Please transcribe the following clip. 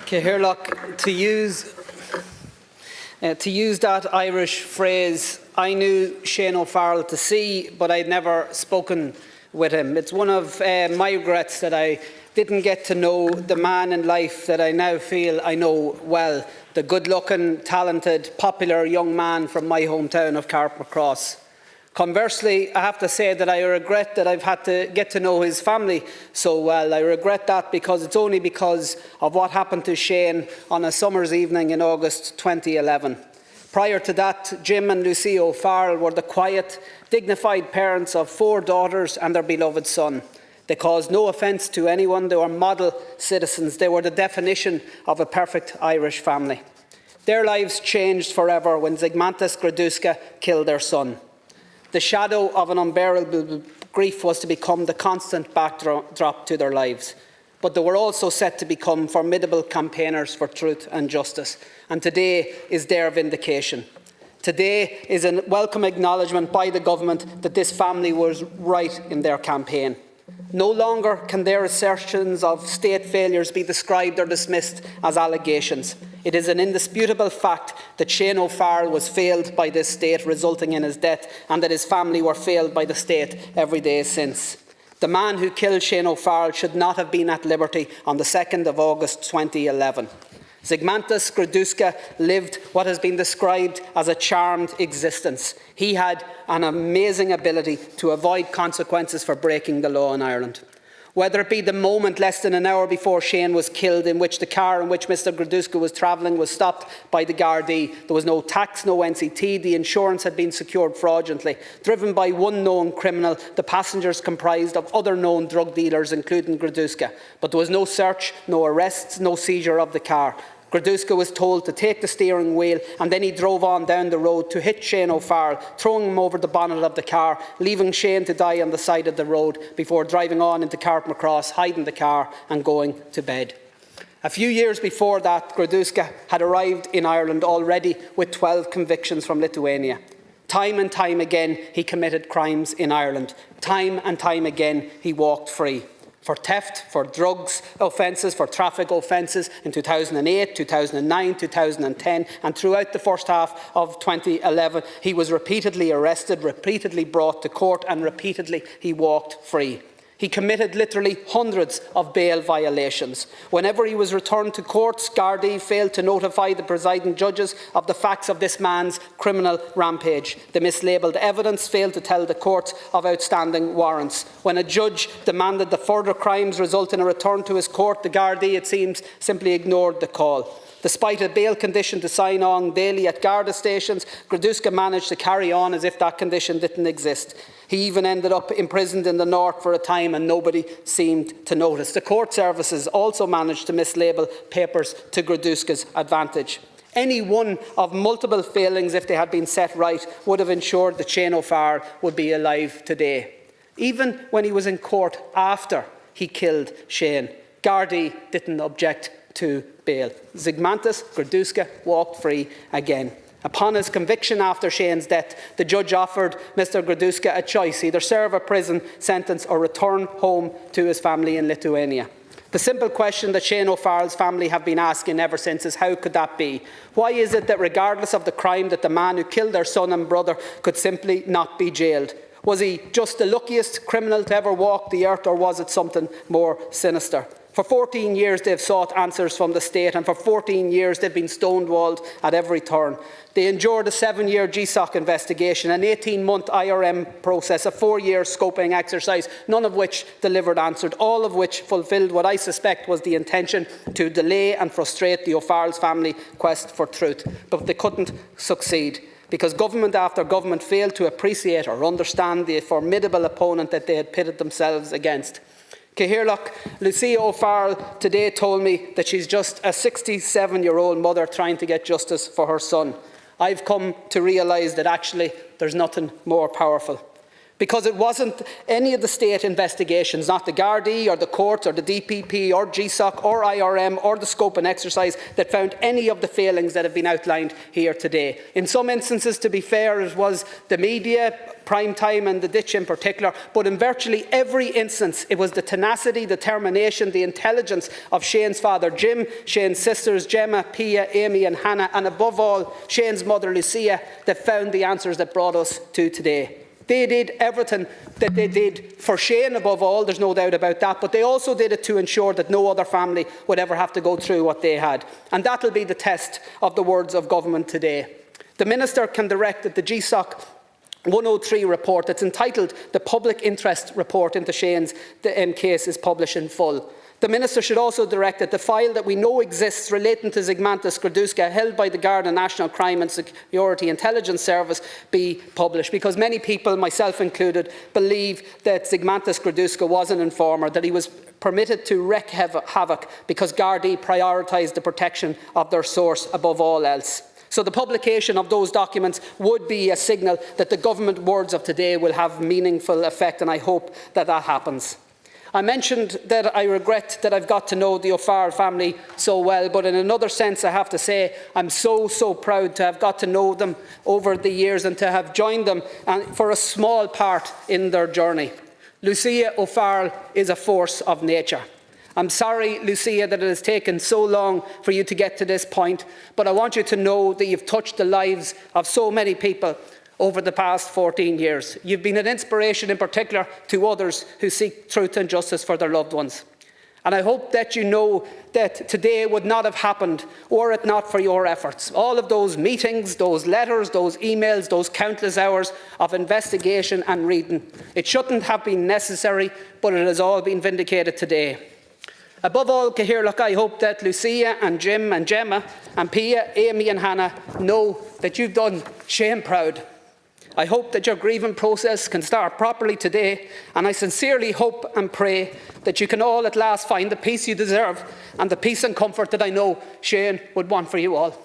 Cahirlock, to use that Irish phrase, I knew Shane O'Farrell to see, but I'd never spoken with him. It's one of my regrets that I didn't get to know the man in life that I now feel I know well, the good-looking, talented, popular young man from my hometown of Carrickmacross. Conversely, I have to say that I regret that I've had to get to know his family so well. I regret that because it's only because of what happened to Shane on a summer's evening in August 2011. Prior to that, Jim and Lucy O'Farrell were the quiet, dignified parents of 4 daughters and their beloved son. They caused no offence to anyone. They were model citizens. They were the definition of a perfect Irish family. Their lives changed forever when Zygmantas Groduska killed their son. The shadow of an unbearable grief was to become the constant backdrop to their lives. But they were also set to become formidable campaigners for truth and justice. And today is their vindication. Today is a welcome acknowledgement by the government that this family was right in their campaign. No longer can their assertions of state failures be described or dismissed as allegations. It is an indisputable fact that Shane O'Farrell was failed by this state, resulting in his death, and that his family were failed by the state every day since. The man who killed Shane O'Farrell should not have been at liberty on the 2nd of August 2011. Zygmantas Groduska lived what has been described as a charmed existence. He had an amazing ability to avoid consequences for breaking the law in Ireland. Whether it be the moment less than an hour before Shane was killed in which the car in which Mr Groduska was travelling was stopped by the Gardaí. There was no tax, no NCT, the insurance had been secured fraudulently. Driven by one known criminal, the passengers comprised of other known drug dealers, including Groduska. But there was no search, no arrests, no seizure of the car. Groduska was told to take the steering wheel, and then he drove on down the road to hit Shane O'Farrell, throwing him over the bonnet of the car, leaving Shane to die on the side of the road before driving on into Carrickmacross, hiding the car and going to bed. A few years before that, Groduska had arrived in Ireland already with 12 convictions from Lithuania. Time and time again he committed crimes in Ireland. Time and time again he walked free. For theft, for drugs offences, for traffic offences in 2008, 2009, 2010 and throughout the first half of 2011 he was repeatedly arrested, repeatedly brought to court and repeatedly he walked free. He committed literally hundreds of bail violations. Whenever he was returned to courts, Gardaí failed to notify the presiding judges of the facts of this man's criminal rampage. The mislabelled evidence failed to tell the courts of outstanding warrants. When a judge demanded the further crimes result in a return to his court, the Gardaí, it seems, simply ignored the call. Despite a bail condition to sign on daily at Garda stations, Groduska managed to carry on as if that condition didn't exist. He even ended up imprisoned in the north for a time and nobody seemed to notice. The court services also managed to mislabel papers to Groduska's advantage. Any one of multiple failings, if they had been set right, would have ensured that Shane O'Farrell would be alive today. Even when he was in court after he killed Shane, Gardaí didn't object to bail. Zygmantas Groduska walked free again. Upon his conviction after Shane's death, the judge offered Mr Groduska a choice: either serve a prison sentence or return home to his family in Lithuania. The simple question that Shane O'Farrell's family have been asking ever since is, how could that be? Why is it that regardless of the crime that the man who killed their son and brother could simply not be jailed? Was he just the luckiest criminal to ever walk the earth, or was it something more sinister? For 14 years they've sought answers from the state, and for 14 years they've been stonewalled at every turn. They endured a 7-year GSOC investigation, an 18-month IRM process, a 4-year scoping exercise, none of which delivered answers, all of which fulfilled what I suspect was the intention to delay and frustrate the O'Farrell's family quest for truth. But they couldn't succeed, because government after government failed to appreciate or understand the formidable opponent that they had pitted themselves against. Cahirlock, Lucia O'Farrell today told me that she's just a 67-year-old mother trying to get justice for her son. I've come to realise that actually there's nothing more powerful. because it wasn't any of the state investigations, not the Gardaí or the courts or the DPP or GSOC or IRM or the scope and exercise, that found any of the failings that have been outlined here today. In some instances, to be fair, it was the media, prime time and the ditch in particular, but in virtually every instance it was the tenacity, determination, the intelligence of Shane's father Jim, Shane's sisters Gemma, Pia, Amy and Hannah, and above all Shane's mother Lucia, that found the answers that brought us to today. They did everything that they did for Shane above all, there's no doubt about that, but they also did it to ensure that no other family would ever have to go through what they had. And that will be the test of the words of government today. The Minister can direct that the GSOC 103 report, that's entitled the Public Interest Report into Shane's case, is published in full. The Minister should also direct that the file that we know exists relating to Zygmantas Grodusca, held by the Garda National Crime and Security Intelligence Service, be published, because many people, myself included, believe that Zygmantas Grodusca was an informer, that he was permitted to wreak havoc because Gardaí prioritised the protection of their source above all else. So the publication of those documents would be a signal that the government words of today will have meaningful effect, and I hope that that happens. I mentioned that I regret that I've got to know the O'Farrell family so well, but in another sense I have to say I'm so proud to have got to know them over the years and to have joined them for a small part in their journey. Lucia O'Farrell is a force of nature. I'm sorry, Lucia, that it has taken so long for you to get to this point, but I want you to know that you've touched the lives of so many people over the past 14 years. You've been an inspiration in particular to others who seek truth and justice for their loved ones. And I hope that you know that today would not have happened were it not for your efforts. All of those meetings, those letters, those emails, those countless hours of investigation and reading. It shouldn't have been necessary, but it has all been vindicated today. Above all, Cahirlock, I hope that Lucia and Jim and Gemma and Pia, Amy and Hannah know that you've done Shane proud. I hope that your grieving process can start properly today, and I sincerely hope and pray that you can all at last find the peace you deserve and the peace and comfort that I know Shane would want for you all.